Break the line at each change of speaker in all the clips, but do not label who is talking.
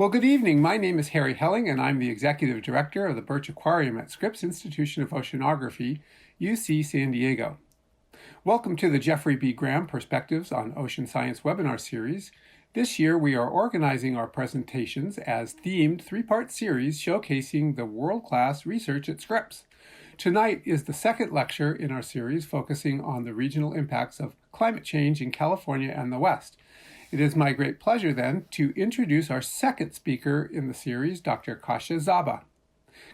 Well, good evening. My name is Harry Helling, and I'm the Executive Director of the Birch Aquarium at Scripps Institution of Oceanography, UC San Diego. Welcome to the Jeffrey B. Graham Perspectives on Ocean Science webinar series. This year, we are organizing our presentations as themed three-part series showcasing the world-class research at Scripps. Tonight is the second lecture in our series focusing on the regional impacts of climate change in California and the West. It is my great pleasure, then, to introduce our second speaker in the series, Dr. Katherine Zaba.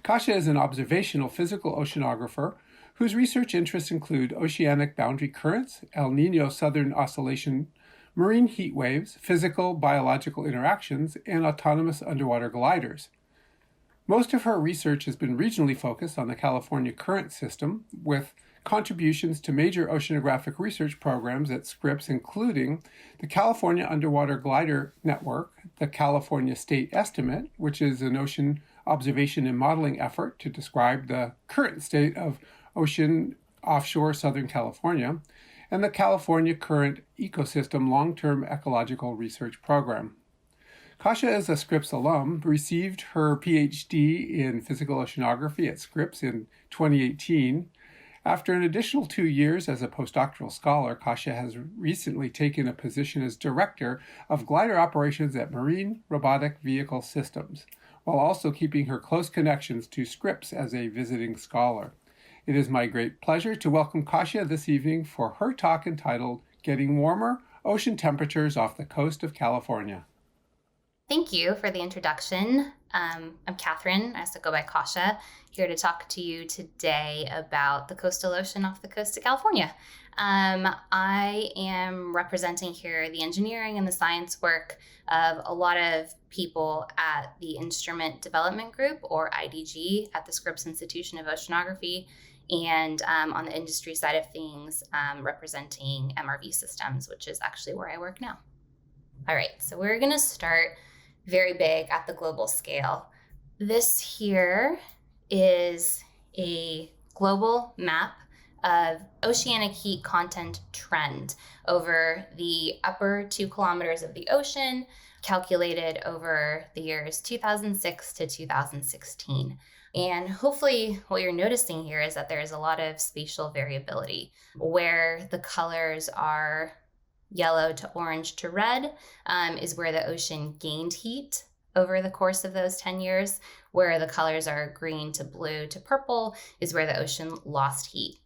Katherine is an observational physical oceanographer whose research interests include oceanic boundary currents, El Niño southern oscillation, marine heat waves, physical biological interactions, and autonomous underwater gliders. Most of her research has been regionally focused on the California current system, with contributions to major oceanographic research programs at Scripps, including the California Underwater Glider Network, the California State Estimate, which is an ocean observation and modeling effort to describe the current state of ocean offshore Southern California, and the California Current Ecosystem Long-Term Ecological Research Program. Katherine is a Scripps alum, received her PhD in physical oceanography at Scripps in 2018. After an additional 2 years as a postdoctoral scholar, Katherine has recently taken a position as Director of Glider Operations at Marine Robotic Vehicle Systems, while also keeping her close connections to Scripps as a visiting scholar. It is my great pleasure to welcome Katherine this evening for her talk entitled Getting Warmer, Ocean Temperatures Off the Coast of California.
Thank you for the introduction. I'm Katherine, I also go by Kasha, here to talk to you today about the coastal ocean off the coast of California. I am representing here the engineering and the science work of a lot of people at the Instrument Development Group, or IDG, at the Scripps Institution of Oceanography, and on the industry side of things, representing MRV systems, which is actually where I work now. All right, so we're going to start very big at the global scale. This here is a global map of oceanic heat content trend over the upper 2 kilometers of the ocean, calculated over the years 2006 to 2016. And hopefully what you're noticing here is that there's a lot of spatial variability where the colors are yellow to orange to red is where the ocean gained heat over the course of those 10 years, where the colors are green to blue to purple is where the ocean lost heat.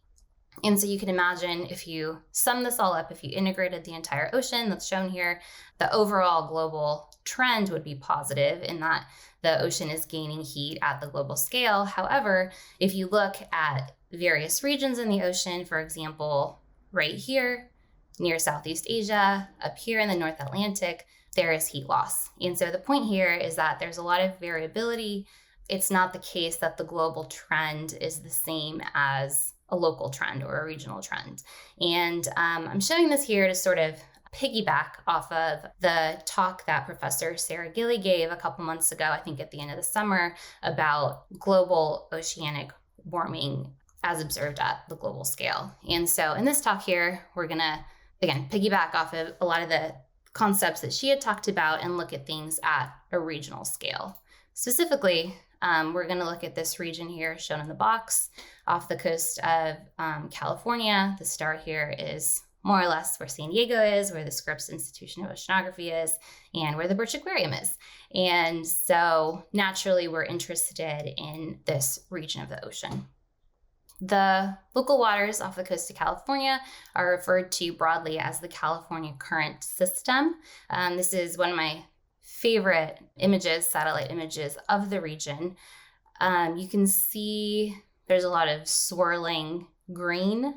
And so you can imagine if you sum this all up, if you integrated the entire ocean that's shown here, the overall global trend would be positive in that the ocean is gaining heat at the global scale. However, if you look at various regions in the ocean, for example, right here, near Southeast Asia, up here in the North Atlantic, there is heat loss. And so the point here is that there's a lot of variability. It's not the case that the global trend is the same as a local trend or a regional trend. And I'm showing this here to sort of piggyback off of the talk that Professor Sarah Gilly gave a couple months ago, I think at the end of the summer, about global oceanic warming as observed at the global scale. And so in this talk here, we're going to again, piggyback off of a lot of the concepts that she had talked about and look at things at a regional scale. Specifically, we're going to look at this region here shown in the box off the coast of California. The star here is more or less where San Diego is, where the Scripps Institution of Oceanography is, and where the Birch Aquarium is. And so naturally, we're interested in this region of the ocean. The local waters off the coast of California are referred to broadly as the California Current System. This is one of my favorite images, satellite images of the region. You can see there's a lot of swirling green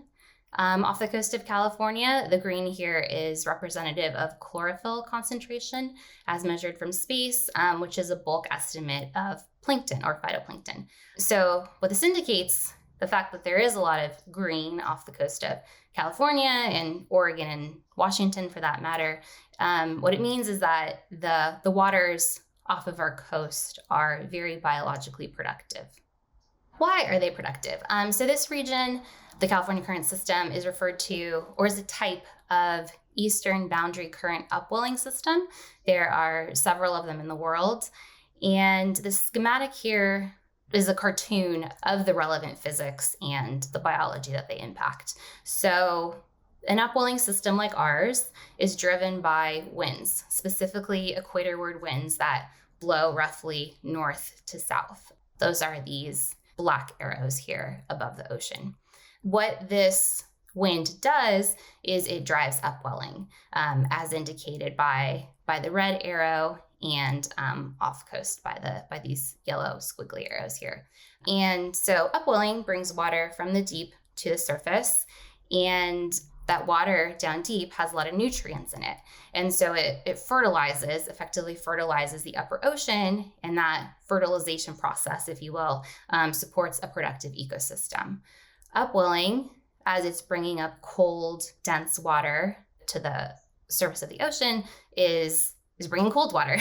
off the coast of California. The green here is representative of chlorophyll concentration as measured from space, which is a bulk estimate of plankton or phytoplankton. So what this indicates, the fact that there is a lot of green off the coast of California and Oregon and Washington for that matter, what it means is that the waters off of our coast are very biologically productive. Why are they productive? So this region, the California Current System, is referred to, or is a type of eastern boundary current upwelling system. There are several of them in the world. And the schematic here is a cartoon of the relevant physics and the biology that they impact. So an upwelling system like ours is driven by winds, specifically equatorward winds that blow roughly north to south. Those are these black arrows here above the ocean. What this wind does is it drives upwelling, as indicated by the red arrow and off coast by these yellow squiggly arrows here. And so upwelling brings water from the deep to the surface, and that water down deep has a lot of nutrients in it. And so it effectively fertilizes the upper ocean, and that fertilization process, if you will, supports a productive ecosystem. Upwelling, as it's bringing up cold, dense water to the surface of the ocean, is bringing cold water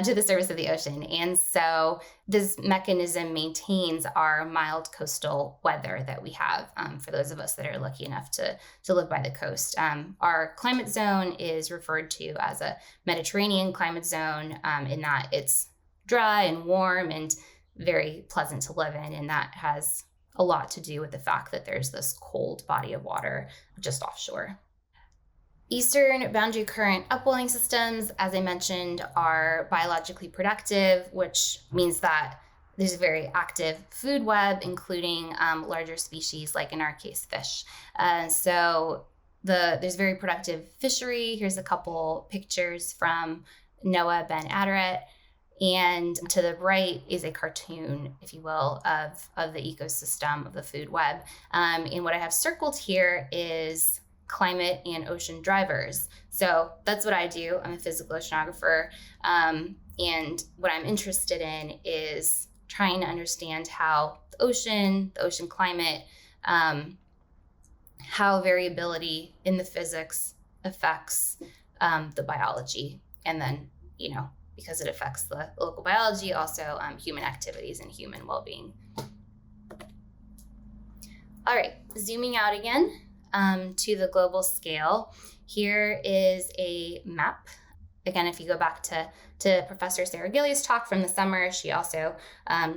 to the surface of the ocean. And so this mechanism maintains our mild coastal weather that we have for those of us that are lucky enough to live by the coast. Our climate zone is referred to as a Mediterranean climate zone in that it's dry and warm and very pleasant to live in. And that has a lot to do with the fact that there's this cold body of water just offshore. Eastern boundary current upwelling systems, as I mentioned, are biologically productive, which means that there's a very active food web, including larger species, like in our case, fish. So there's very productive fishery. Here's a couple pictures from NOAA Ben Aderet. And to the right is a cartoon, if you will, of the ecosystem of the food web. And what I have circled here is climate and ocean drivers. So that's what I do. I'm a physical oceanographer. And what I'm interested in is trying to understand how the ocean climate, how variability in the physics affects the biology. And then, because it affects the local biology, also human activities and human well-being. All right, zooming out again. To the global scale, here is a map. Again, if you go back to Professor Sarah Gillies' talk from the summer, she also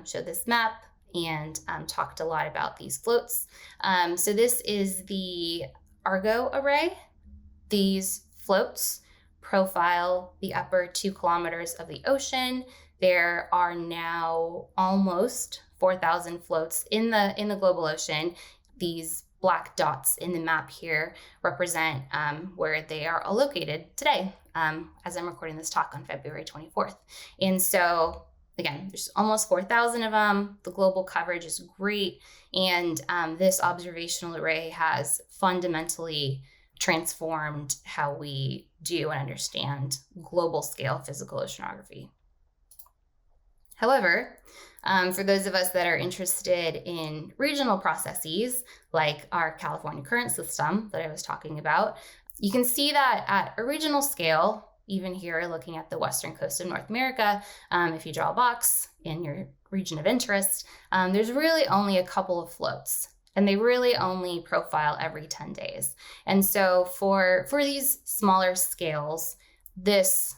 showed this map and talked a lot about these floats. So this is the Argo array. These floats profile the upper 2 kilometers of the ocean. There are now almost 4,000 floats in the global ocean. These black dots in the map here represent where they are all located today, as I'm recording this talk on February 24th. And so, again, there's almost 4,000 of them. The global coverage is great. And this observational array has fundamentally transformed how we do and understand global scale physical oceanography. However, for those of us that are interested in regional processes, like our California current system that I was talking about, you can see that at a regional scale, even here looking at the western coast of North America, if you draw a box in your region of interest, there's really only a couple of floats, and they really only profile every 10 days. And so for these smaller scales, this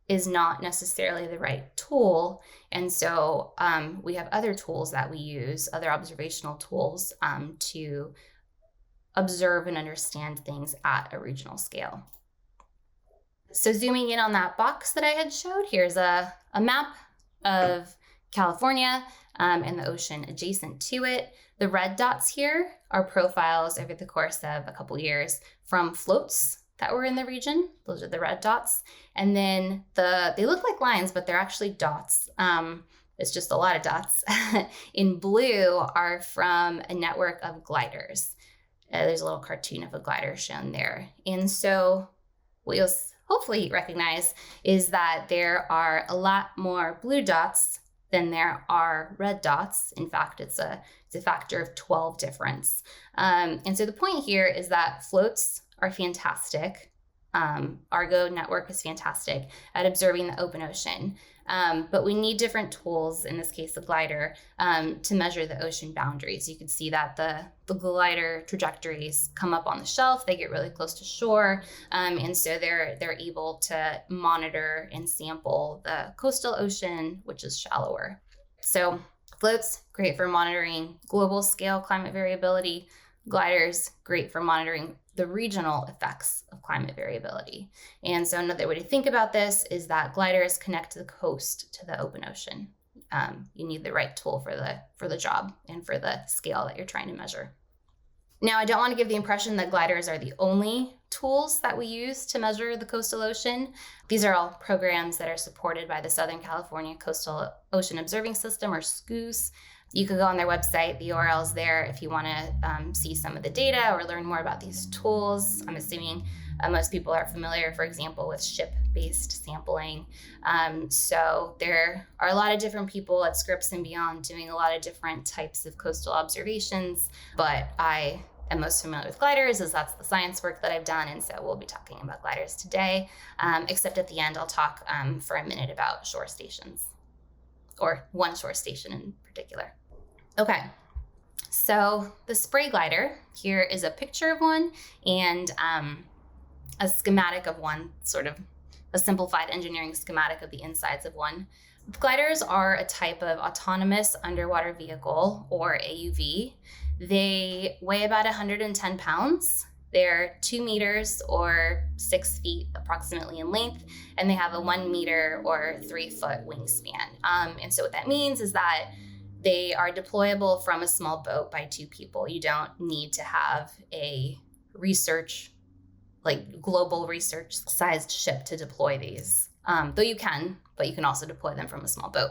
is not necessarily the right tool. And so we have other tools that we use, other observational tools to observe and understand things at a regional scale. So zooming in on that box that I had showed, here's a map of California and the ocean adjacent to it. The red dots here are profiles over the course of a couple years from floats that were in the region. Those are the red dots. And then they look like lines, but they're actually dots. It's just a lot of dots. In blue are from a network of gliders. There's a little cartoon of a glider shown there. And so what you'll hopefully recognize is that there are a lot more blue dots than there are red dots. In fact, it's a factor of 12 difference. And so the point here is that floats are fantastic Argo network is fantastic at observing the open ocean. But we need different tools, in this case, the glider, to measure the ocean boundaries. You can see that the glider trajectories come up on the shelf, they get really close to shore, and so they're able to monitor and sample the coastal ocean, which is shallower. So floats, great for monitoring global scale climate variability. Gliders, great for monitoring the regional effects of climate variability. And so another way to think about this is that gliders connect the coast to the open ocean. You need the right tool for the job and for the scale that you're trying to measure. Now, I don't want to give the impression that gliders are the only tools that we use to measure the coastal ocean. These are all programs that are supported by the Southern California Coastal Ocean Observing System, or SCOOS. You can go on their website, the URL is there if you want to see some of the data or learn more about these tools. I'm assuming most people are familiar, for example, with ship-based sampling. So there are a lot of different people at Scripps and beyond doing a lot of different types of coastal observations, but I am most familiar with gliders, as that's the science work that I've done, and so we'll be talking about gliders today, except at the end I'll talk for a minute about shore stations, or one shore station in particular. Okay, so the spray glider, here is a picture of one and a schematic of one, sort of a simplified engineering schematic of the insides of one. Gliders are a type of autonomous underwater vehicle, or AUV. They weigh about 110 pounds. They're 2 meters or 6 feet approximately in length, and they have a 1 meter or 3 foot wingspan. And so what that means is that they are deployable from a small boat by 2 people. You don't need to have a global research sized ship to deploy these. Though you can, but you can also deploy them from a small boat.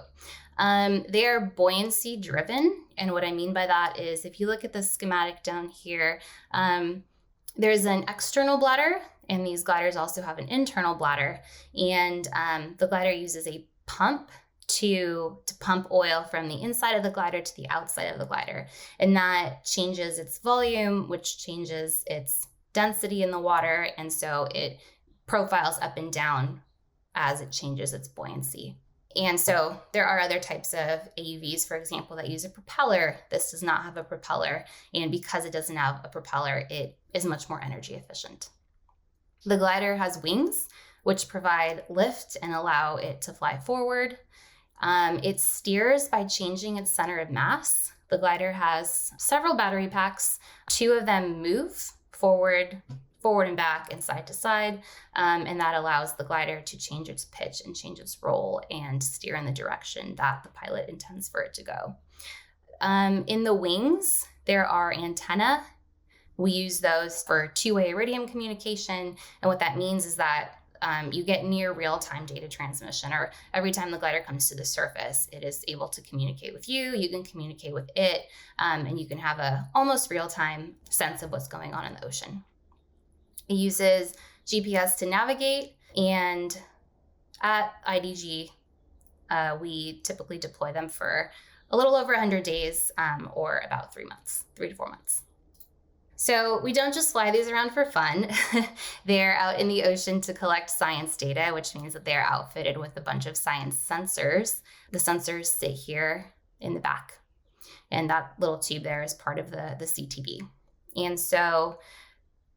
They are buoyancy driven. And what I mean by that is, if you look at the schematic down here, there's an external bladder, and these gliders also have an internal bladder. And the glider uses a pump to pump oil from the inside of the glider to the outside of the glider. And that changes its volume, which changes its density in the water. And so it profiles up and down as it changes its buoyancy. And so there are other types of AUVs, for example, that use a propeller. This does not have a propeller. And because it doesn't have a propeller, it is much more energy efficient. The glider has wings, which provide lift and allow it to fly forward. It steers by changing its center of mass. The glider has several battery packs. 2 of them move forward and back and side to side, and that allows the glider to change its pitch and change its roll and steer in the direction that the pilot intends for it to go. In the wings, there are antennae. We use those for two-way iridium communication, and what that means is that you get near real-time data transmission, or every time the glider comes to the surface, it is able to communicate with you, you can communicate with it, and you can have a almost real-time sense of what's going on in the ocean. It uses GPS to navigate, and at IDG, we typically deploy them for a little over 100 days, or about 3 to 4 months. So we don't just fly these around for fun. They're out in the ocean to collect science data, which means that they're outfitted with a bunch of science sensors. The sensors sit here in the back, and that little tube there is part of the CTD. And so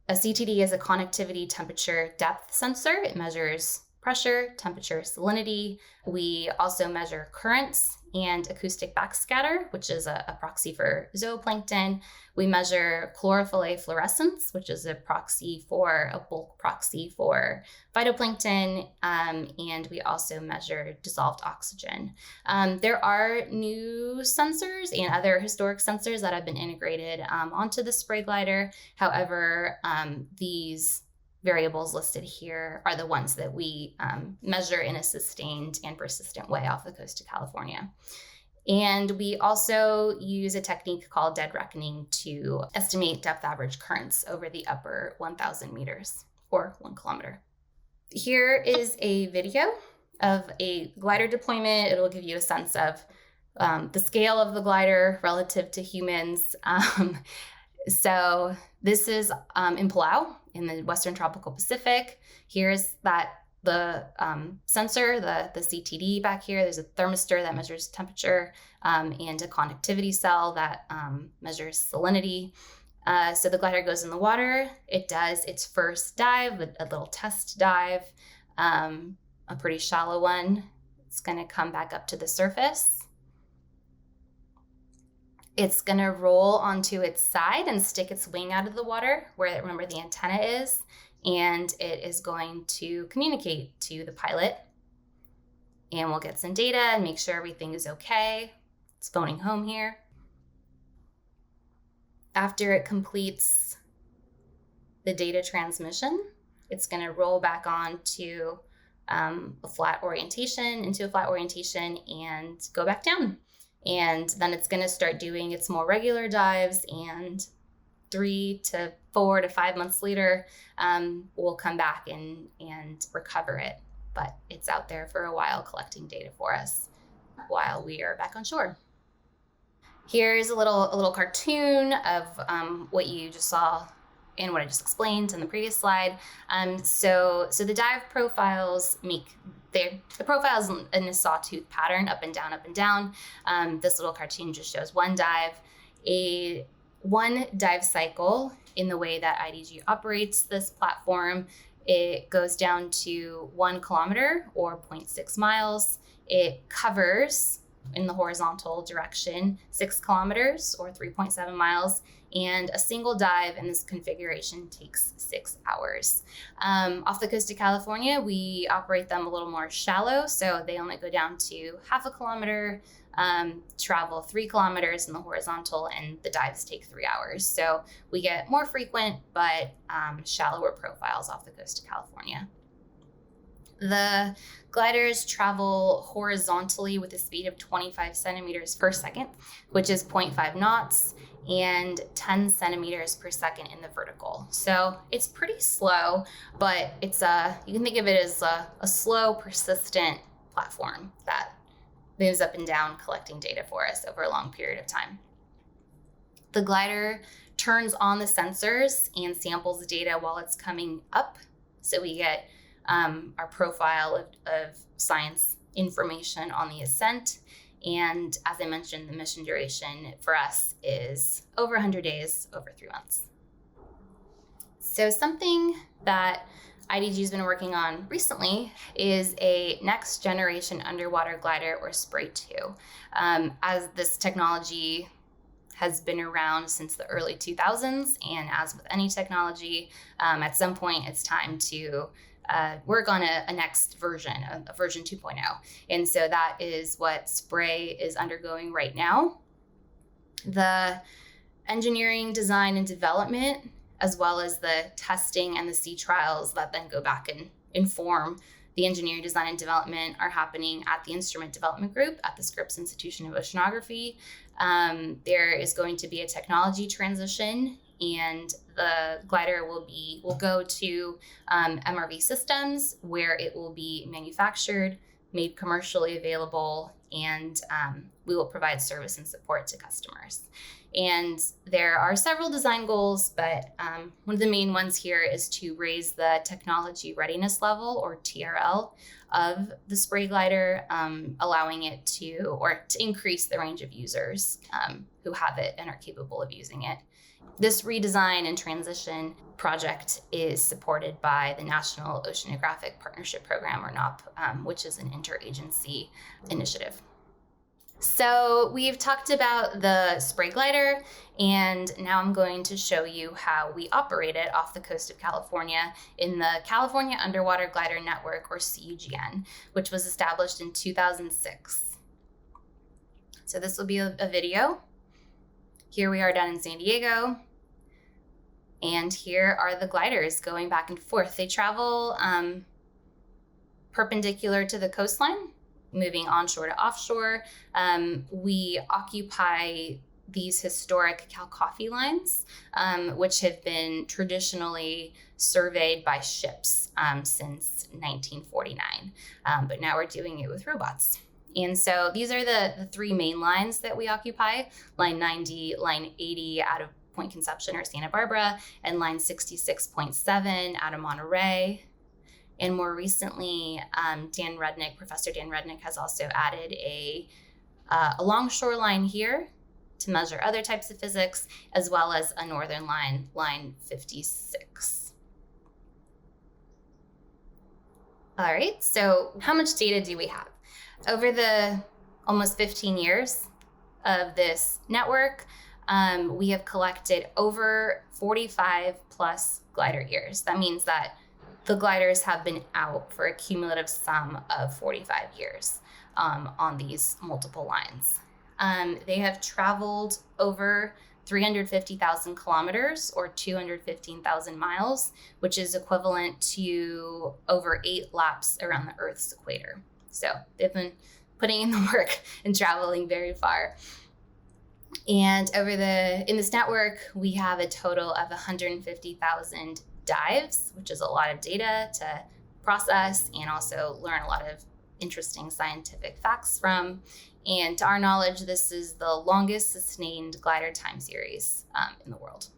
a CTD is a connectivity temperature depth sensor. It measures pressure, temperature, salinity. We also measure currents and acoustic backscatter, which is a proxy for zooplankton. We measure chlorophyll A fluorescence, which is a bulk proxy for phytoplankton, and we also measure dissolved oxygen. There are new sensors and other historic sensors that have been integrated onto the spray glider. However, these variables listed here are the ones that we measure in a sustained and persistent way off the coast of California. And we also use a technique called dead reckoning to estimate depth average currents over the upper 1,000 meters or 1 kilometer. Here is a video of a glider deployment. It'll give you a sense of the scale of the glider relative to humans. So this is in Palau in the Western Tropical Pacific. Here's the sensor, the CTD back here. There's a thermistor that measures temperature and a conductivity cell that measures salinity. So the glider goes in the water. It does its first dive, a little test dive, a pretty shallow one. It's going to come back up to the surface. It's going to roll onto its side and stick its wing out of the water where, remember, the antenna is, and it is going to communicate to the pilot. And we'll get some data and make sure everything is okay. It's phoning home here. After it completes the data transmission, it's going to roll back on to into a flat orientation, and go back down. And then it's going to start doing its more regular dives, and 3 to 4 to 5 months later, we'll come back and recover it. But it's out there for a while collecting data for us while we are back on shore. Here's a little cartoon of what you just saw and what I just explained in the previous slide. So the dive profiles the profiles in a sawtooth pattern, up and down, up and down. This little cartoon just shows one dive. One dive cycle in the way that IDG operates this platform, it goes down to 1 kilometer or 0.6 miles. It covers in the horizontal direction 6 kilometers or 3.7 miles, and a single dive in this configuration takes 6 hours. Off the coast of California, we operate them a little more shallow, so they only go down to 0.5 kilometer, travel 3 kilometers in the horizontal, and the dives take 3 hours. So we get more frequent but shallower profiles off the coast of California. The gliders travel horizontally with a speed of 25 centimeters per second, which is 0.5 knots, and 10 centimeters per second in the vertical. So it's pretty slow, but you can think of it as a slow, persistent platform that moves up and down, collecting data for us over a long period of time. The glider turns on the sensors and samples the data while it's coming up. So we get our profile of science information on the ascent. And as I mentioned, the mission duration for us is over 100 days, over 3 months. So something that IDG has been working on recently is a next generation underwater glider, or Spray 2. As this technology has been around since the early 2000s, and as with any technology, at some point it's time to work on a next version, a version 2.0. And so that is what Spray is undergoing right now. The engineering, design, and development, as well as the testing and the sea trials that then go back and inform the engineering, design, and development, are happening at the Instrument Development Group at the Scripps Institution of Oceanography. There is going to be a technology transition, and the glider will go to MRV systems, where it will be manufactured, made commercially available, and we will provide service and support to customers. And there are several design goals, but one of the main ones here is to raise the technology readiness level, or TRL, of the Spray glider, allowing it to increase the range of users who have it and are capable of using it. This redesign and transition project is supported by the National Oceanographic Partnership Program, or NOP, which is an interagency initiative. So we've talked about the Spray glider, and now I'm going to show you how we operate it off the coast of California in the California Underwater Glider Network, or CUGN, which was established in 2006. So this will be a video. Here we are down in San Diego, and here are the gliders going back and forth. They travel perpendicular to the coastline, moving onshore to offshore. We occupy these historic Cal coffee lines, which have been traditionally surveyed by ships since 1949, but now we're doing it with robots. And so these are the 3 main lines that we occupy: line 90, line 80 out of Point Conception or Santa Barbara, and line 66.7 out of Monterey. And more recently, Professor Dan Rudnick has also added a longshore here to measure other types of physics, as well as a northern line 56. All right, so how much data do we have? Over the almost 15 years of this network, we have collected over 45 plus glider years. That means that the gliders have been out for a cumulative sum of 45 years on these multiple lines. They have traveled over 350,000 kilometers or 215,000 miles, which is equivalent to over 8 laps around the Earth's equator. So they've been putting in the work and traveling very far. And in this network, we have a total of 150,000 dives, which is a lot of data to process and also learn a lot of interesting scientific facts from. And to our knowledge, this is the longest sustained glider time series in the world.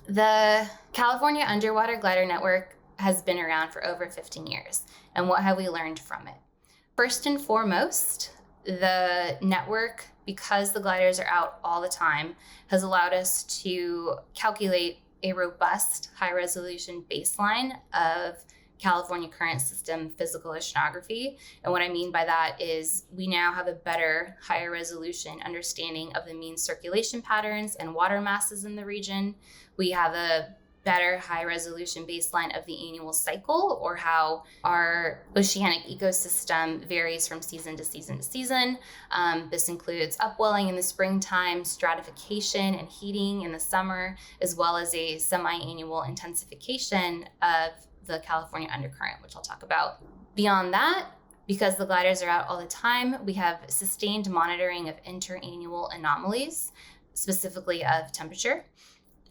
The California Underwater Glider Network has been around for over 15 years. And what have we learned from it? First and foremost, the network, because the gliders are out all the time, has allowed us to calculate a robust high-resolution baseline of California current system physical oceanography. And what I mean by that is we now have a better, higher resolution understanding of the mean circulation patterns and water masses in the region. We have a better high resolution baseline of the annual cycle, or how our oceanic ecosystem varies from season to season to season. This includes upwelling in the springtime, stratification and heating in the summer, as well as a semi-annual intensification of the California undercurrent, which I'll talk about. Beyond that, because the gliders are out all the time, we have sustained monitoring of InterAnnual Anomalies, specifically of temperature.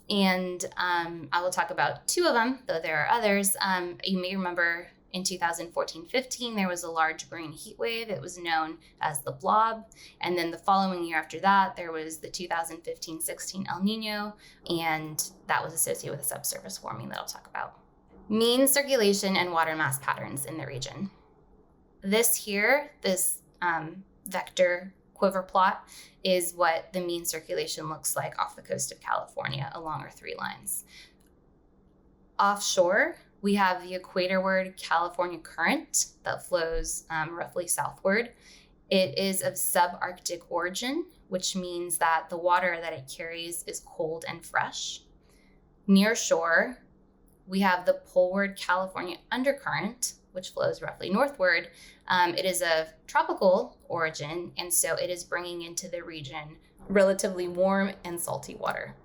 And I will talk about 2 of them, though there are others. You may remember in 2014-15, there was a large green heat wave. It was known as the blob. And then the following year after that, there was the 2015-16 El Nino, and that was associated with a subsurface warming that I'll talk about. Mean circulation and water mass patterns in the region. This vector quiver plot is what the mean circulation looks like off the coast of California along our 3 lines. Offshore, we have the equatorward California current that flows roughly southward. It is of subarctic origin, which means that the water that it carries is cold and fresh. Near shore, we have the poleward California undercurrent, which flows roughly northward. It is of tropical origin, and so it is bringing into the region relatively warm and salty water.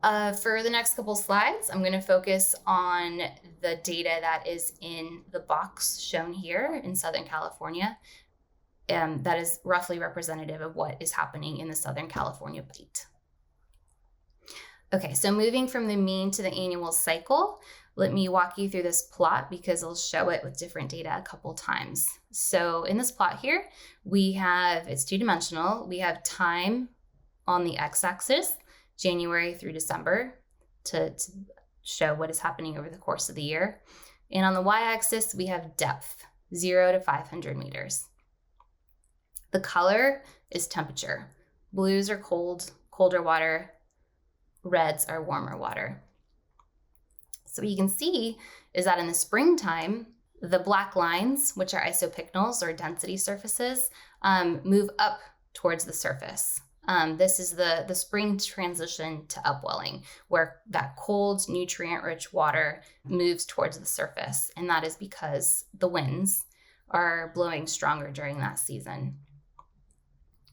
For the next couple slides, I'm going to focus on the data that is in the box shown here in Southern California. That is roughly representative of what is happening in the Southern California Bight. Okay, so moving from the mean to the annual cycle, let me walk you through this plot because I'll show it with different data a couple times. So in this plot here, it's 2-dimensional. We have time on the x-axis, January through December, to show what is happening over the course of the year. And on the y-axis, we have depth, 0 to 500 meters. The color is temperature. Blues are colder water. Reds are warmer water. So what you can see is that in the springtime, the black lines, which are isopycnals or density surfaces, move up towards the surface. This is the spring transition to upwelling, where that cold, nutrient-rich water moves towards the surface. And that is because the winds are blowing stronger during that season.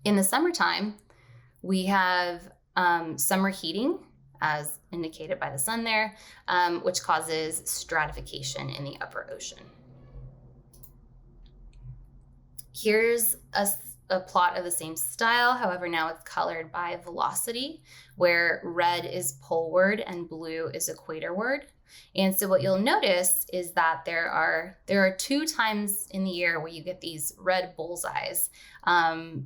In the summertime, we have summer heating, as indicated by the sun there, which causes stratification in the upper ocean. Here's a plot of the same style, however, now it's colored by velocity, where red is poleward and blue is equatorward. And so what you'll notice is that there are 2 times in the year where you get these red bullseyes.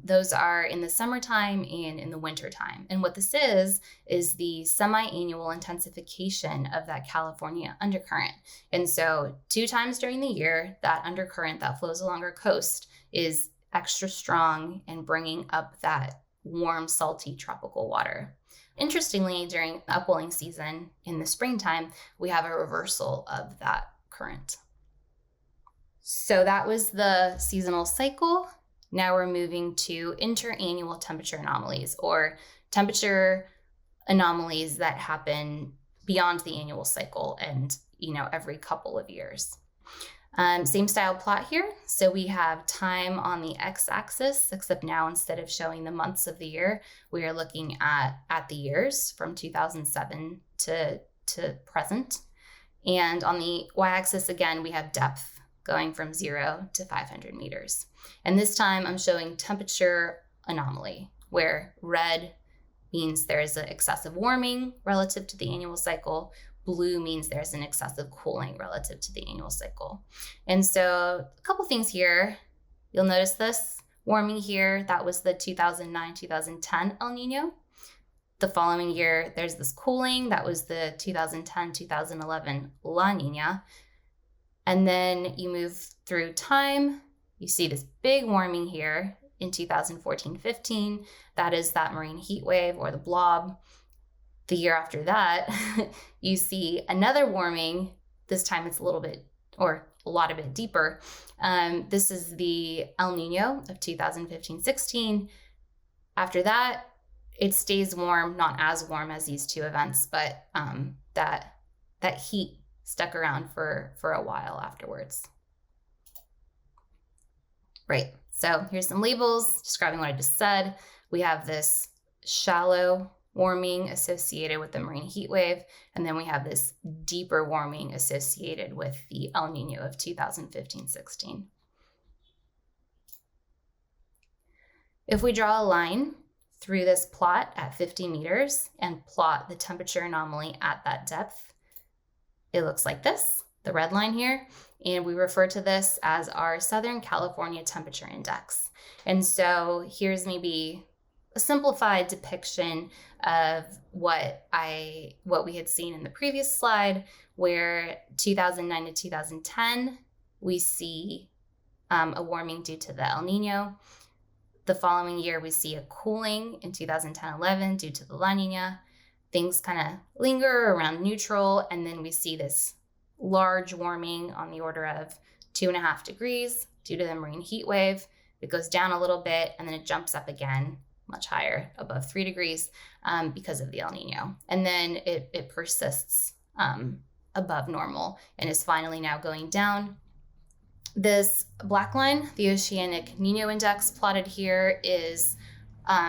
Those are in the summertime and in the wintertime. And what this is the semi-annual intensification of that California undercurrent. And so 2 times during the year, that undercurrent that flows along our coast is extra strong and bringing up that warm, salty tropical water. Interestingly, during the upwelling season in the springtime, we have a reversal of that current. So that was the seasonal cycle. Now we're moving to interannual temperature anomalies, or temperature anomalies that happen beyond the annual cycle and, every couple of years. Same style plot here. So we have time on the x-axis, except now instead of showing the months of the year, we are looking at the years from 2007 to present. And on the y-axis, again, we have depth going from 0 to 500 meters. And this time I'm showing temperature anomaly, where red means there is an excessive warming relative to the annual cycle. Blue means there's an excessive cooling relative to the annual cycle. And so a couple things here. You'll notice this warming here, that was the 2009-2010 El Nino. The following year, there's this cooling, that was the 2010-2011 La Nina. And then you move through time, you see this big warming here in 2014-15. That is that marine heat wave, or the blob. The year after that, you see another warming. This time it's a lot a bit deeper. This is the El Nino of 2015-16. After that, it stays warm, not as warm as these 2 events, but that heat stuck around for a while afterwards. Right, so here's some labels describing what I just said. We have this shallow warming associated with the marine heat wave, and then we have this deeper warming associated with the El Nino of 2015-16. If we draw a line through this plot at 50 meters and plot the temperature anomaly at that depth, it looks like this, the red line here, and we refer to this as our Southern California Temperature Index. And so here's maybe a simplified depiction of what we had seen in the previous slide, where 2009 to 2010, we see a warming due to the El Nino. The following year, we see a cooling in 2010-11 due to the La Nina. Things kind of linger around neutral, and then we see this large warming on the order of 2.5 degrees due to the marine heat wave. It goes down a little bit, and then it jumps up again much higher, above 3 degrees, because of the El Nino. And then it persists above normal and is finally now going down. This black line, the Oceanic Nino Index plotted here, is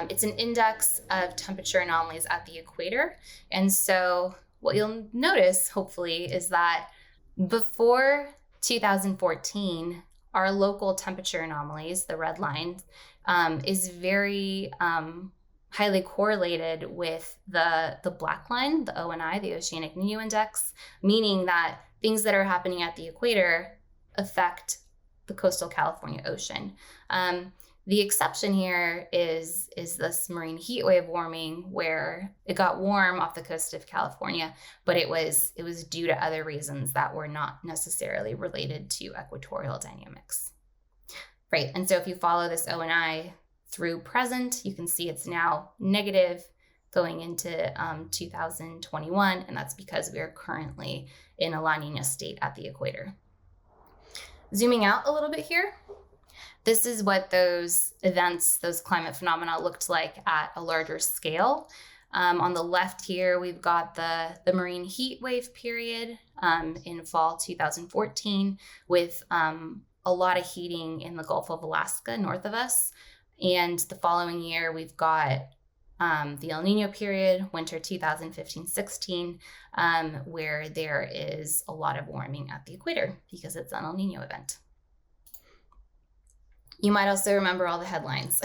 it's an index of temperature anomalies at the equator. And so what you'll notice, hopefully, is that before 2014, our local temperature anomalies, the red line, is very highly correlated with the black line, the ONI, the Oceanic Nino Index, meaning that things that are happening at the equator affect the coastal California ocean. The exception here is this marine heat wave warming, where it got warm off the coast of California, but it was due to other reasons that were not necessarily related to equatorial dynamics. Right, and so if you follow this ONI through present, you can see it's now negative going into 2021, and that's because we are currently in a La Nina state at the equator. Zooming out a little bit here, this is what those events, those climate phenomena looked like at a larger scale. On the left here, we've got the marine heat wave period in fall 2014 with a lot of heating in the Gulf of Alaska north of us. And the following year, we've got the El Nino period, winter 2015-16, where there is a lot of warming at the equator because it's an El Nino event. You might also remember all the headlines.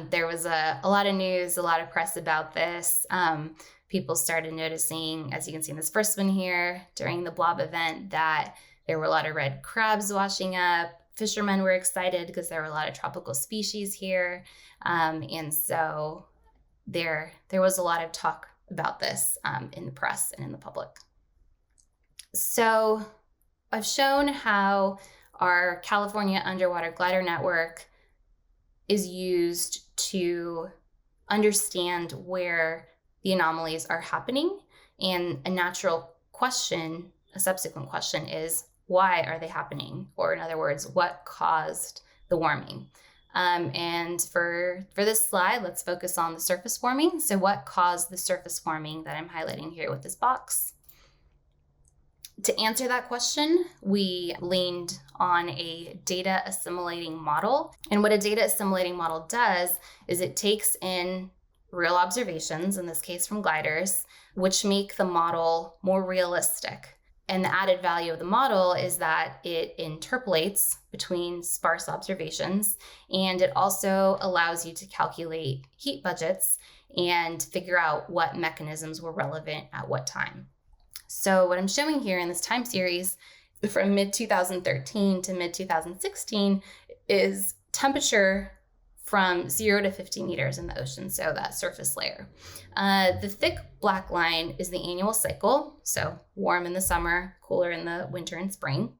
There was a lot of news, a lot of press about this. people started noticing, as you can see in this first one here, during the blob event, that there were a lot of red crabs washing up. Fishermen were excited because there were a lot of tropical species here. And so there was a lot of talk about this in the press and in the public. So I've shown how our California Underwater Glider Network is used to understand where the anomalies are happening. And a natural question, a subsequent question is, why are they happening? Or in other words, what caused the warming? And for this slide, let's focus on the surface warming. So what caused the surface warming that I'm highlighting here with this box? To answer that question, we leaned on a data assimilating model. And what a data assimilating model does is it takes in real observations, in this case from gliders, which make the model more realistic. And the added value of the model is that it interpolates between sparse observations, and it also allows you to calculate heat budgets and figure out what mechanisms were relevant at what time. So what I'm showing here in this time series from mid-2013 to mid-2016 is temperature from 0 to 50 meters in the ocean, so that surface layer. The thick black line is the annual cycle, so warm in the summer, cooler in the winter and spring.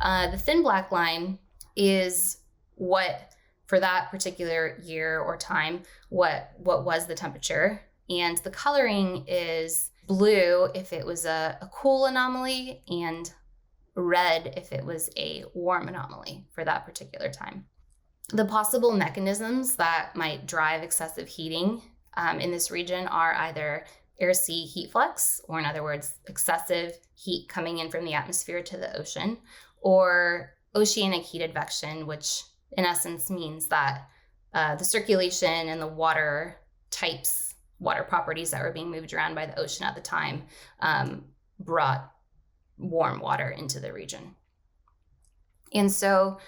The thin black line is what, for that particular year or time, what was the temperature. And the coloring is blue if it was a cool anomaly, and red if it was a warm anomaly for that particular time. The possible mechanisms that might drive excessive heating in this region are either air-sea heat flux, or in other words, excessive heat coming in from the atmosphere to the ocean, or oceanic heat advection, which in essence means that the circulation and the water types, water properties that were being moved around by the ocean at the time brought warm water into the region. And so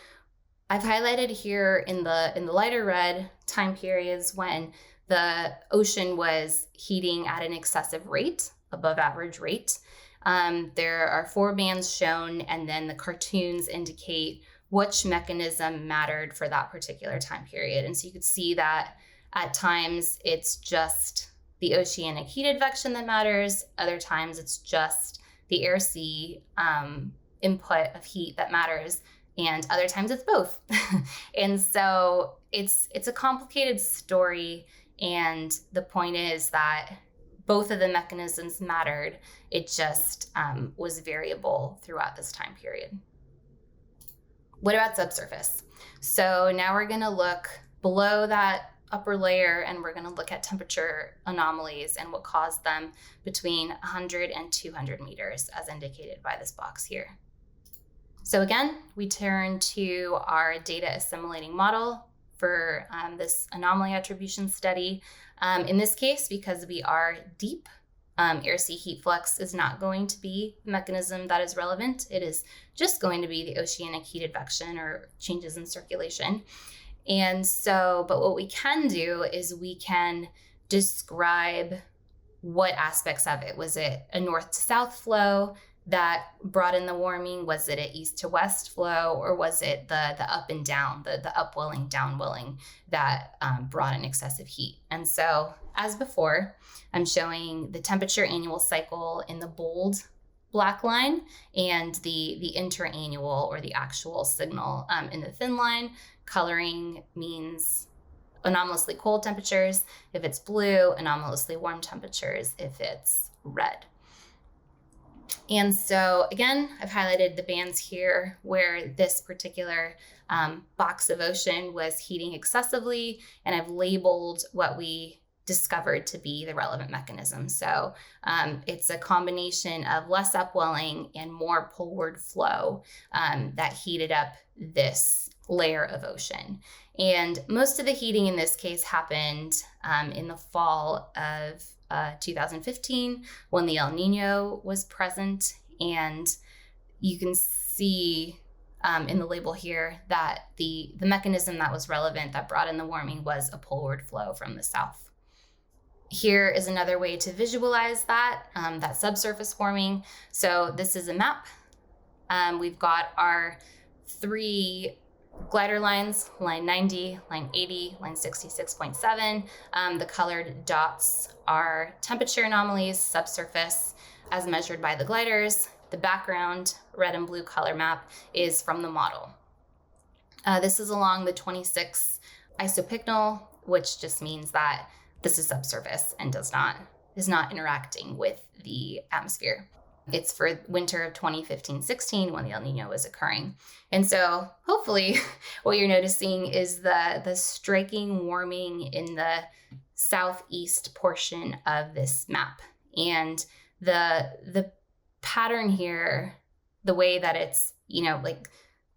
I've highlighted here in the lighter red time periods when the ocean was heating at an excessive rate, above average rate. There are 4 bands shown, and then the cartoons indicate which mechanism mattered for that particular time period. And so you could see that at times it's just the oceanic heat advection that matters. Other times it's just the air-sea input of heat that matters. And other times it's both. And so it's a complicated story. And the point is that both of the mechanisms mattered. It just was variable throughout this time period. What about subsurface? So now we're going to look below that upper layer, and we're going to look at temperature anomalies and what caused them between 100 and 200 meters, as indicated by this box here. So again, we turn to our data assimilating model for this anomaly attribution study. In this case, because we are deep, air-sea heat flux is not going to be the mechanism that is relevant. It is just going to be the oceanic heat advection or changes in circulation. And so, but what we can do is we can describe what aspects of it. Was it a north to south flow that brought in the warming? Was it an east to west flow? Or was it the up and down, the upwelling, downwelling that brought in excessive heat? And so, as before, I'm showing the temperature annual cycle in the bold black line and the interannual or the actual signal in the thin line. Coloring means anomalously cold temperatures if it's blue, anomalously warm temperatures if it's red. And so again, I've highlighted the bands here where this particular box of ocean was heating excessively, and I've labeled what we discovered to be the relevant mechanism. So it's a combination of less upwelling and more poleward flow that heated up this layer of ocean. And most of the heating in this case happened in the fall of 2015 when the El Nino was present. And you can see in the label here that the mechanism that was relevant that brought in the warming was a poleward flow from the south. Here is another way to visualize that subsurface warming. So this is a map. We've got our 3 glider lines, line 90, line 80, line 66.7. The colored dots are temperature anomalies, subsurface, as measured by the gliders. The background, red and blue color map, is from the model. This is along the 26 isopycnal, which just means that this is subsurface and is not interacting with the atmosphere. It's for winter of 2015-16 when the El Nino was occurring. And so hopefully what you're noticing is the striking warming in the southeast portion of this map. And the pattern here, the way that it's, like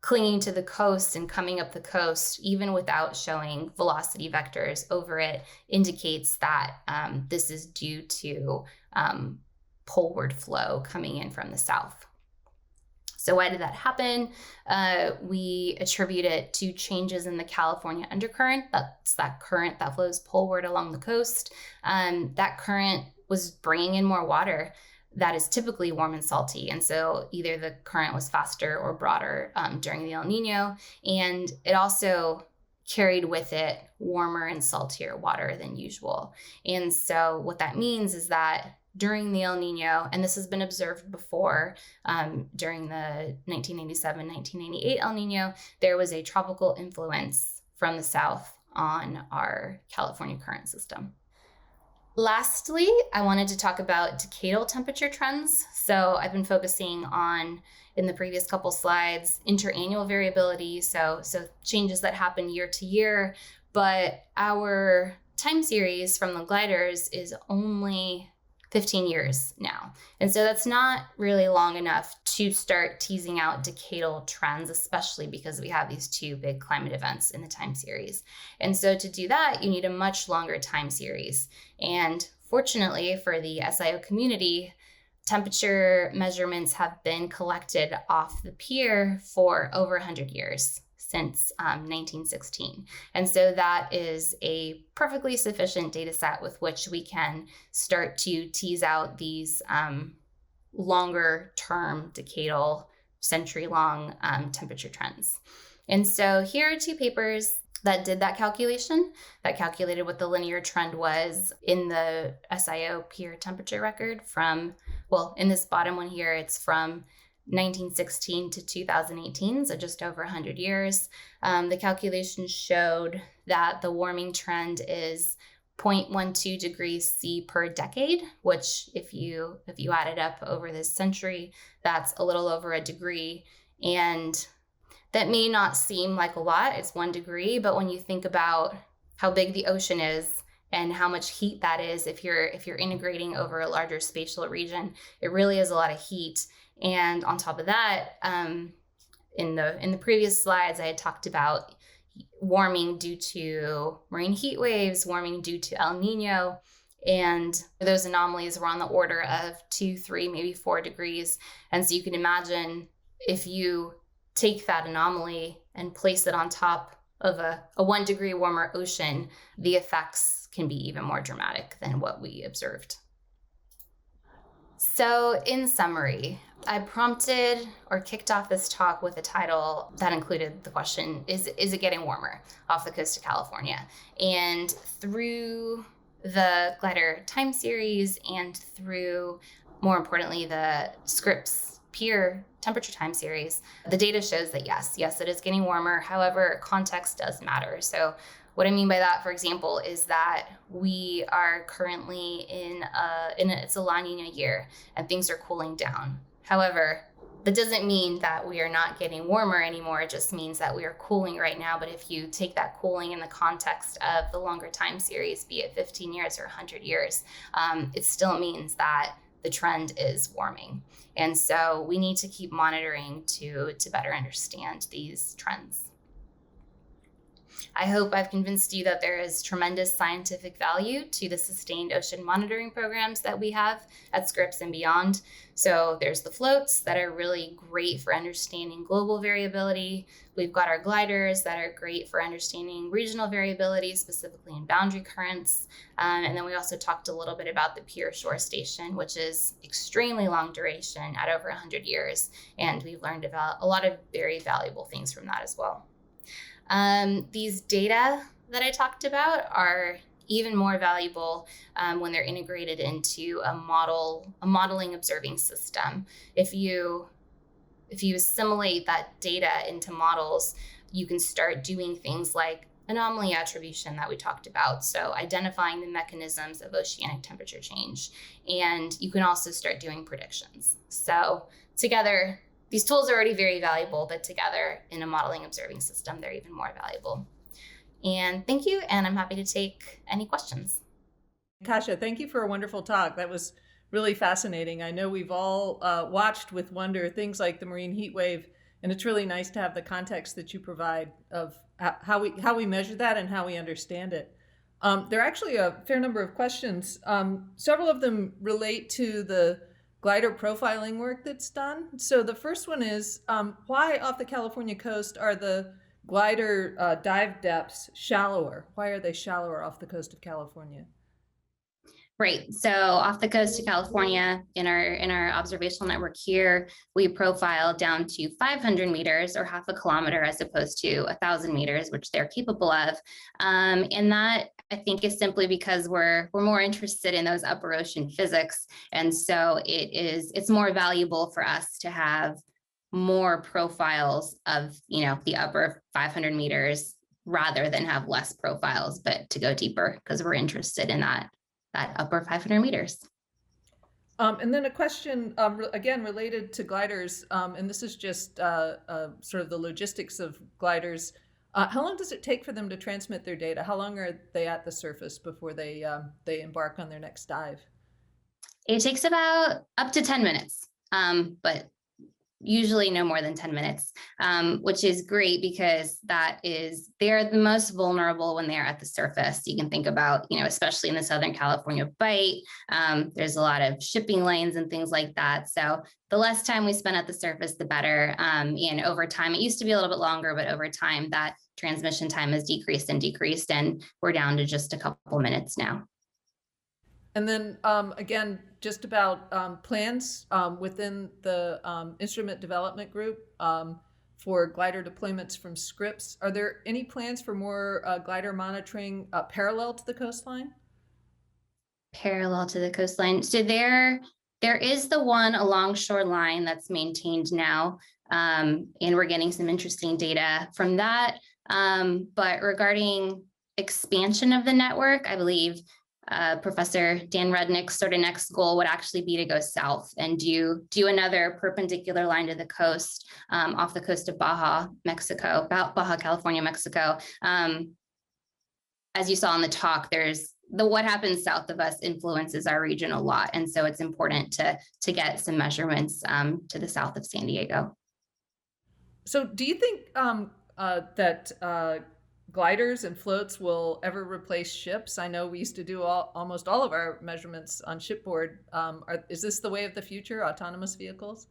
clinging to the coast and coming up the coast, even without showing velocity vectors over it, indicates that this is due to poleward flow coming in from the south. So why did that happen? We attribute it to changes in the California undercurrent. That's that current that flows poleward along the coast. That current was bringing in more water that is typically warm and salty. And so either the current was faster or broader during the El Nino. And it also carried with it warmer and saltier water than usual. And so what that means is that during the El Nino, and this has been observed before during the 1997-1998 El Nino, there was a tropical influence from the south on our California current system. Lastly, I wanted to talk about decadal temperature trends. So I've been focusing on, in the previous couple slides, interannual variability, so changes that happen year to year, but our time series from the gliders is only 15 years now. And so that's not really long enough to start teasing out decadal trends, especially because we have these 2 big climate events in the time series. And so to do that, you need a much longer time series. And fortunately for the SIO community, temperature measurements have been collected off the pier for over 100 years. Since 1916. And so that is a perfectly sufficient data set with which we can start to tease out these longer term decadal, century-long temperature trends. And so here are 2 papers that did that calculation, that calculated what the linear trend was in the SIO pier temperature record from, in this bottom one here, it's from 1916 to 2018, so just over 100 years. The calculations showed that the warming trend is 0.12 degrees C per decade, which if you add it up over this century, that's a little over a degree. And that may not seem like a lot, it's 1 degree, but when you think about how big the ocean is and how much heat that is, if you're integrating over a larger spatial region, it really is a lot of heat. And on top of that, in the previous slides, I had talked about warming due to marine heat waves, warming due to El Nino, and those anomalies were on the order of 2, 3, maybe 4 degrees. And so you can imagine if you take that anomaly and place it on top of a 1 degree warmer ocean, the effects can be even more dramatic than what we observed. So in summary, I prompted or kicked off this talk with a title that included the question, is it getting warmer off the coast of California? And through the glider time series and through, more importantly, the Scripps pier temperature time series, the data shows that yes, it is getting warmer. However, context does matter. So what I mean by that, for example, is that we are currently it's a La Nina year and things are cooling down. However, that doesn't mean that we are not getting warmer anymore. It just means that we are cooling right now. But if you take that cooling in the context of the longer time series, be it 15 years or 100 years, it still means that the trend is warming. And so we need to keep monitoring to better understand these trends. I hope I've convinced you that there is tremendous scientific value to the sustained ocean monitoring programs that we have at Scripps and beyond. So there's the floats that are really great for understanding global variability. We've got our gliders that are great for understanding regional variability, specifically in boundary currents. And then we also talked a little bit about the Pier Shore Station, which is extremely long duration at over 100 years. And we've learned about a lot of very valuable things from that as well. These data that I talked about are even more valuable when they're integrated into a modeling observing system. If you assimilate that data into models, you can start doing things like anomaly attribution that we talked about. So identifying the mechanisms of oceanic temperature change. And you can also start doing predictions. So together, these tools are already very valuable, but together in a modeling observing system, they're even more valuable. And thank you, and I'm happy to take any questions.
Kasia, thank you for a wonderful talk. That was really fascinating. I know we've all watched with wonder things like the marine heat wave, and it's really nice to have the context that you provide of how we measure that and how we understand it. There are actually a fair number of questions. Several of them relate to the glider profiling work that's done. So the first one is, why off the California coast are the glider dive depths shallower? Why are they shallower off the coast of California?
Right. So off the coast of California, in our observational network here, we profile down to 500 meters or half a kilometer as opposed to 1,000 meters, which they're capable of. And that, I think, is simply because we're more interested in those upper ocean physics. And so it's more valuable for us to have more profiles of, the upper 500 meters rather than have less profiles, but to go deeper because we're interested in that upper 500 meters.
And then a question, again, related to gliders, and this is just sort of the logistics of gliders. How long does it take for them to transmit their data? How long are they at the surface before they embark on their next dive?
It takes about up to 10 minutes, but usually no more than 10 minutes, which is great because they're the most vulnerable when they're at the surface. You can think about, especially in the Southern California Bight, there's a lot of shipping lanes and things like that. So the less time we spend at the surface, the better. And over time, it used to be a little bit longer, but over time that transmission time has decreased, and we're down to just a couple minutes now.
And then again, just about plans within the instrument development group for glider deployments from Scripps. Are there any plans for more glider monitoring parallel to the coastline?
Parallel to the coastline. So there is the one along shoreline that's maintained now, and we're getting some interesting data from that. But regarding expansion of the network, I believe Professor Dan Rudnick's sort of next goal would actually be to go south and do another perpendicular line to the coast off the coast of Baja, California, Mexico. As you saw in the talk, what happens south of us influences our region a lot. And so it's important to get some measurements to the south of San Diego.
So do you think that gliders and floats will ever replace ships? I know we used to do almost all of our measurements on shipboard. Is this the way of the future, autonomous vehicles?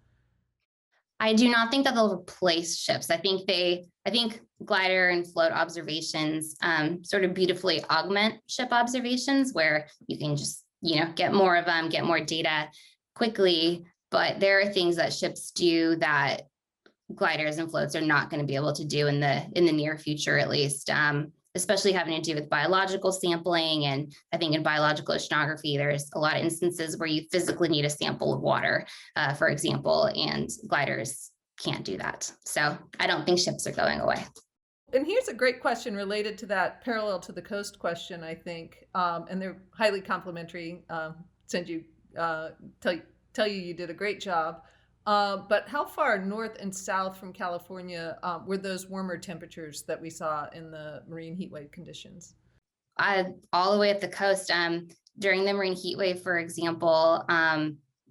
I do not think that they'll replace ships. I think glider and float observations sort of beautifully augment ship observations where you can just, get more of them, get more data quickly. But there are things that ships do that gliders and floats are not going to be able to do in the near future, at least, especially having to do with biological sampling. And I think in biological oceanography, there's a lot of instances where you physically need a sample of water, for example, and gliders can't do that. So I don't think ships are going away.
And here's a great question related to that, parallel to the coast question, I think, and they're highly complementary. Tell you you did a great job. But how far north and south from California were those warmer temperatures that we saw in the marine heat wave conditions?
All the way at the coast. During the marine heat wave, for example,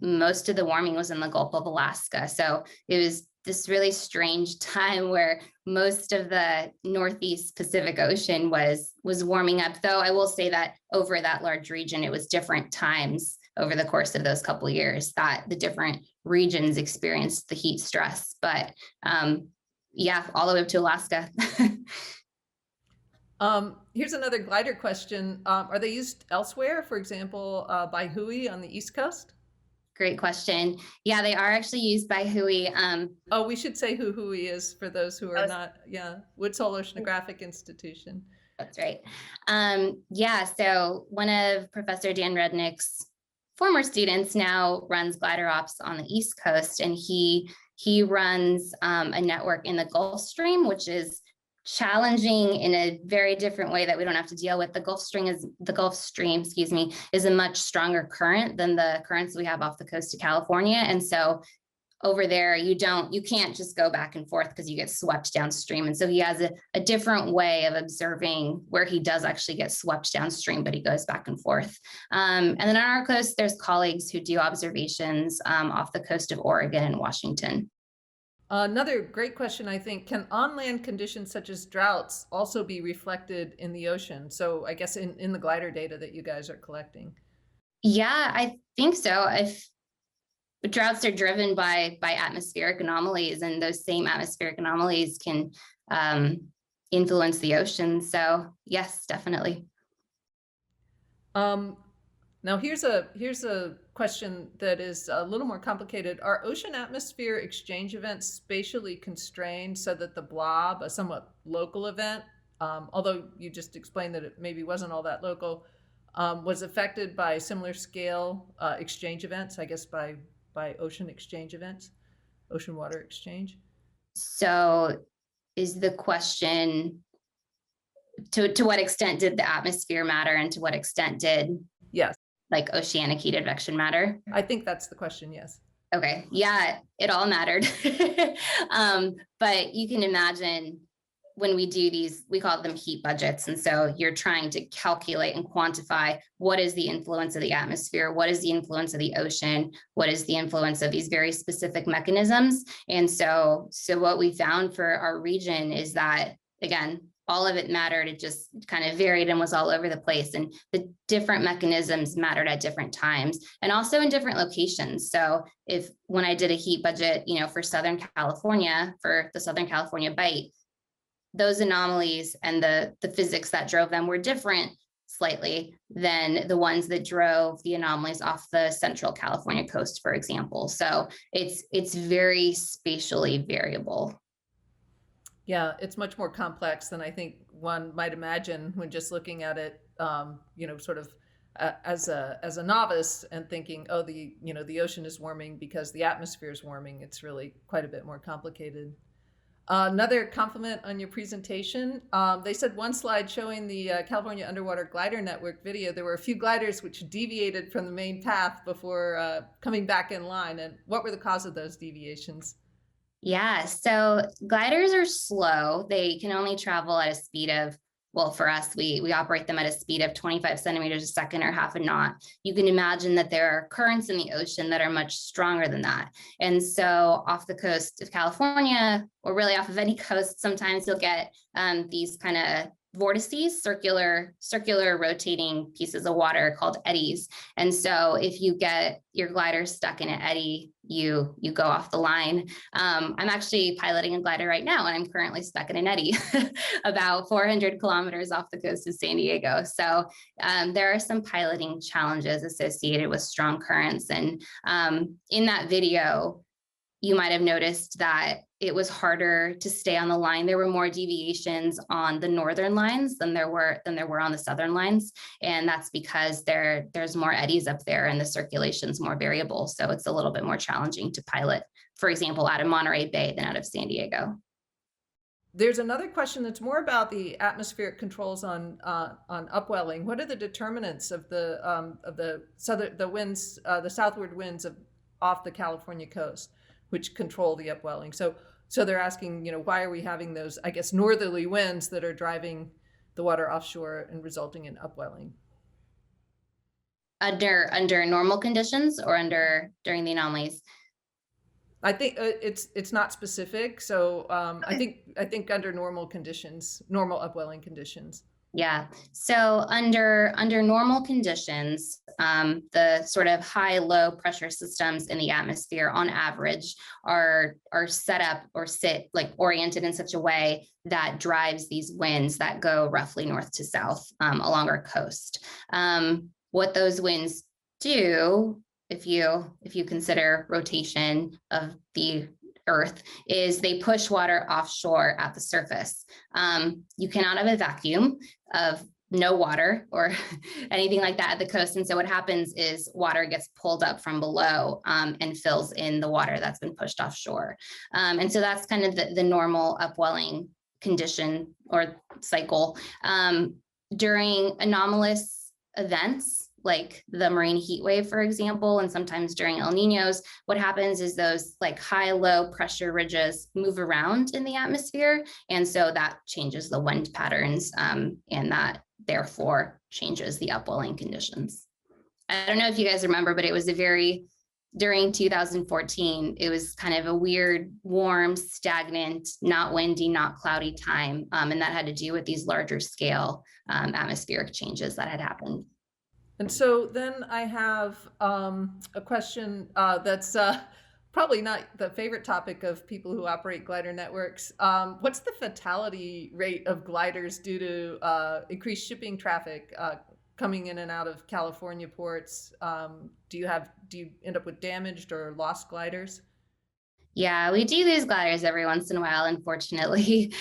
most of the warming was in the Gulf of Alaska. So it was this really strange time where most of the Northeast Pacific Ocean was warming up. Though I will say that over that large region, it was different times over the course of those couple of years that the different regions experienced the heat stress. But yeah, all the way up to Alaska.
Here's another glider question. Are they used elsewhere, for example, by Hui on the East Coast?
Great question. Yeah, they are actually used by Hui.
Oh, we should say who Hui is for those who are not. Yeah, Woods Hole Oceanographic Institution.
That's right. Yeah, so one of Professor Dan Rudnick's former students now runs glider ops on the East Coast, and he runs a network in the Gulf Stream, which is challenging in a very different way that we don't have to deal with. The Gulf Stream, excuse me, is a much stronger current than the currents we have off the coast of California. And so over there, you can't just go back and forth because you get swept downstream. And so he has a different way of observing where he does actually get swept downstream, but he goes back and forth. And then on our coast, there's colleagues who do observations off the coast of Oregon and Washington.
Another great question, I think, can on-land conditions such as droughts also be reflected in the ocean? So I guess in the glider data that you guys are collecting.
Yeah, I think so. If droughts are driven by atmospheric anomalies, and those same atmospheric anomalies can influence the ocean. So yes, definitely.
Now here's a question that is a little more complicated. Are ocean atmosphere exchange events spatially constrained so that the blob, a somewhat local event, although you just explained that it maybe wasn't all that local, was affected by similar scale exchange events, I guess by ocean exchange events, ocean water exchange?
So is the question, to what extent did the atmosphere matter, and to what extent did
yes,
like oceanic heat advection matter?
I think that's the question, yes.
Okay, yeah, it all mattered. But you can imagine when we do these, we call them heat budgets. And so you're trying to calculate and quantify what is the influence of the atmosphere, what is the influence of the ocean, what is the influence of these very specific mechanisms. And so what we found for our region is that, again, all of it mattered. It just kind of varied and was all over the place. And the different mechanisms mattered at different times and also in different locations. So when I did a heat budget, for Southern California, for the Southern California Bight, those anomalies and the physics that drove them were different slightly than the ones that drove the anomalies off the Central California coast, for example. So it's very spatially variable.
Yeah, it's much more complex than I think one might imagine when just looking at it, sort of as a novice and thinking, oh, the ocean is warming because the atmosphere is warming. It's really quite a bit more complicated. Another compliment on your presentation. They said one slide showing the California Underwater Glider Network video, there were a few gliders which deviated from the main path before coming back in line. And what were the cause of those deviations?
Yeah, so gliders are slow. They can only travel at a speed of, well, for us, we operate them at a speed of 25 centimeters a second or half a knot. You can imagine that there are currents in the ocean that are much stronger than that. And so off the coast of California, or really off of any coast, sometimes you'll get these kind of vortices, circular rotating pieces of water called eddies. And so if you get your glider stuck in an eddy, you go off the line. I'm actually piloting a glider right now, and I'm currently stuck in an eddy about 400 kilometers off the coast of San Diego. So there are some piloting challenges associated with strong currents. And in that video, you might have noticed that it was harder to stay on the line. There were more deviations on the northern lines than there were on the southern lines. And that's because there's more eddies up there and the circulation's more variable. So it's a little bit more challenging to pilot, for example, out of Monterey Bay than out of San Diego.
There's another question that's more about the atmospheric controls on upwelling. What are the determinants of the winds, the southward winds off the California coast, which control the upwelling? So they're asking, why are we having those, I guess, northerly winds that are driving the water offshore and resulting in upwelling?
Under normal conditions or during the anomalies?
I think it's not specific. So I think under normal conditions, normal upwelling conditions.
Yeah. So under normal conditions, the sort of high low pressure systems in the atmosphere on average are set up or sit like oriented in such a way that drives these winds that go roughly north to south along our coast. What those winds do, if you consider rotation of the Earth, is they push water offshore at the surface. You cannot have a vacuum of no water or anything like that at the coast. And so what happens is water gets pulled up from below and fills in the water that's been pushed offshore. And so that's kind of the normal upwelling condition or cycle. During anomalous events, like the marine heat wave, for example, and sometimes during El Niños, what happens is those like high, low pressure ridges move around in the atmosphere. And so that changes the wind patterns and that therefore changes the upwelling conditions. I don't know if you guys remember, but it was during 2014, it was kind of a weird, warm, stagnant, not windy, not cloudy time. And that had to do with these larger scale atmospheric changes that had happened.
And so then I have a question that's probably not the favorite topic of people who operate glider networks. What's the fatality rate of gliders due to increased shipping traffic coming in and out of California ports? Do you end up with damaged or lost gliders?
Yeah, we do lose gliders every once in a while, unfortunately.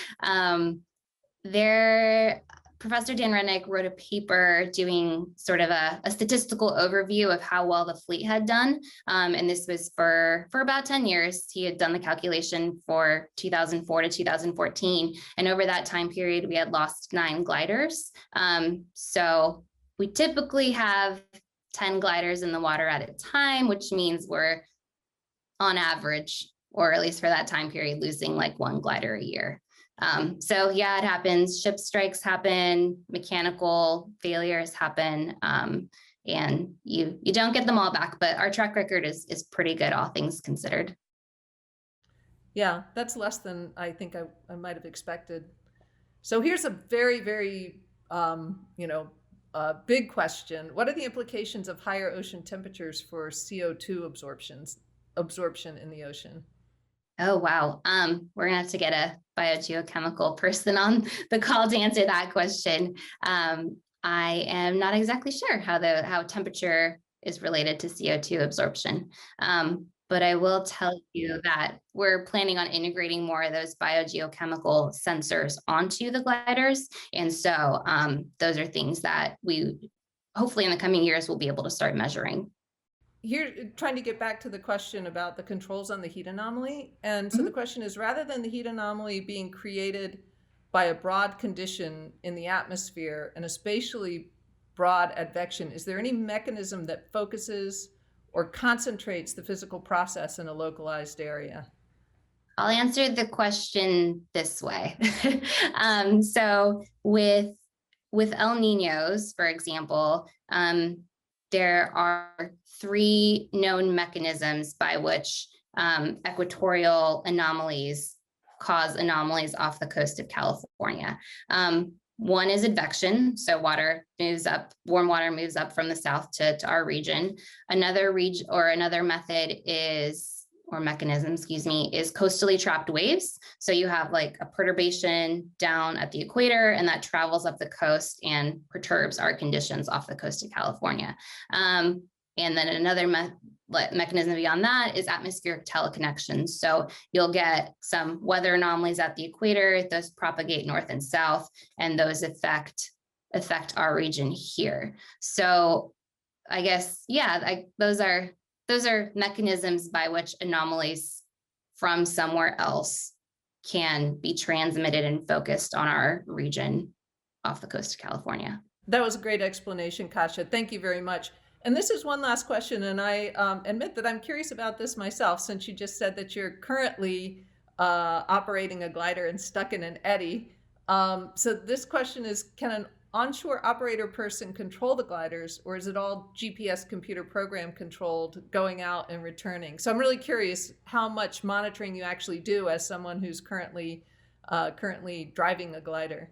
Professor Dan Rednick wrote a paper doing sort of a statistical overview of how well the fleet had done. And this was for about 10 years. He had done the calculation for 2004 to 2014. And over that time period, we had lost 9 gliders. So we typically have 10 gliders in the water at a time, which means we're on average, or at least for that time period, losing like 1 glider a year. So yeah, it happens. Ship strikes happen, mechanical failures happen, and you don't get them all back, but our track record is pretty good, all things considered.
Yeah, that's less than I think I might have expected. So here's a very, very, big question. What are the implications of higher ocean temperatures for CO2 absorption in the ocean?
Oh, wow. We're gonna have to get a biogeochemical person on the call to answer that question. I am not exactly sure how temperature is related to CO2 absorption. But I will tell you that we're planning on integrating more of those biogeochemical sensors onto the gliders. And so those are things that we hopefully in the coming years will be able to start measuring.
Here, trying to get back to the question about the controls on the heat anomaly. And so the question is, rather than the heat anomaly being created by a broad condition in the atmosphere and a spatially broad advection, is there any mechanism that focuses or concentrates the physical process in a localized area?
I'll answer the question this way. So with El Niños, for example, there are 3 known mechanisms by which equatorial anomalies cause anomalies off the coast of California. One is advection, so water moves up, warm water moves up from the south to our region. Another method is, or mechanism, is coastally trapped waves. So you have like a perturbation down at the equator and that travels up the coast and perturbs our conditions off the coast of California. And then another mechanism beyond that is atmospheric teleconnections. So you'll get some weather anomalies at the equator, those propagate north and south, and those affect our region here. So I guess, yeah, those are mechanisms by which anomalies from somewhere else can be transmitted and focused on our region off the coast of California.
That was a great explanation, Kasia. Thank you very much. And this is one last question, and I admit that I'm curious about this myself, since you just said that you're currently operating a glider and stuck in an eddy. So this question is, can an onshore operator person control the gliders, or is it all GPS computer program controlled going out and returning? So I'm really curious how much monitoring you actually do as someone who's currently driving a glider.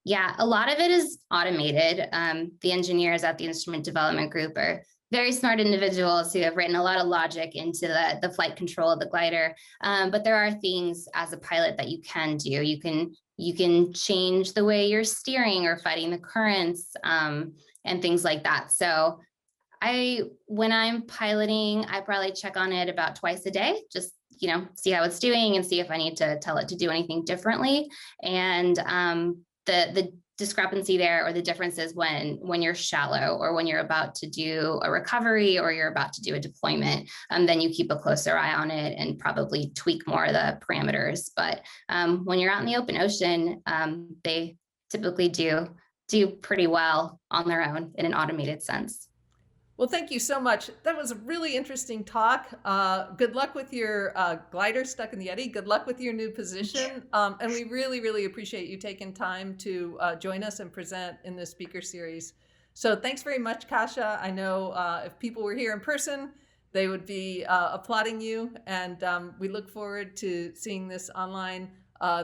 Yeah, a lot of it is automated. The engineers at the instrument development group are very smart individuals who have written a lot of logic into the flight control of the glider. But there are things as a pilot that you can do. You can change the way you're steering or fighting the currents, and things like that. So when I'm piloting, I probably check on it about twice a day, just see how it's doing and see if I need to tell it to do anything differently. And the discrepancy there, or the difference, is when you're shallow or when you're about to do a recovery or you're about to do a deployment, then you keep a closer eye on it and probably tweak more of the parameters. But when you're out in the open ocean, they typically do pretty well on their own in an automated sense.
Well, thank you so much. That was a really interesting talk. Good luck with your glider stuck in the eddy. Good luck with your new position. And we really, really appreciate you taking time to join us and present in this speaker series. So thanks very much, Kasia. I know if people were here in person, they would be applauding you. And we look forward to seeing this online.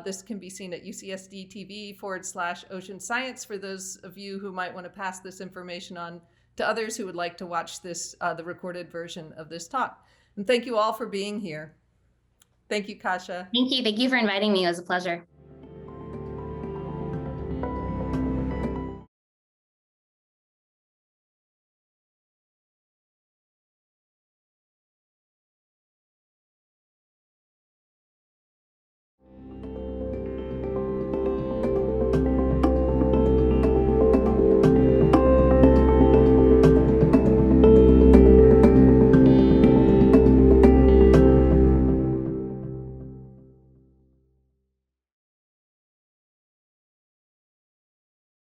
This can be seen at UCSD TV/Ocean Science for those of you who might want to pass this information on to others who would like to watch this, the recorded version of this talk. And thank you all for being here. Thank you, Kasia.
Thank you. Thank you for inviting me. It was a pleasure.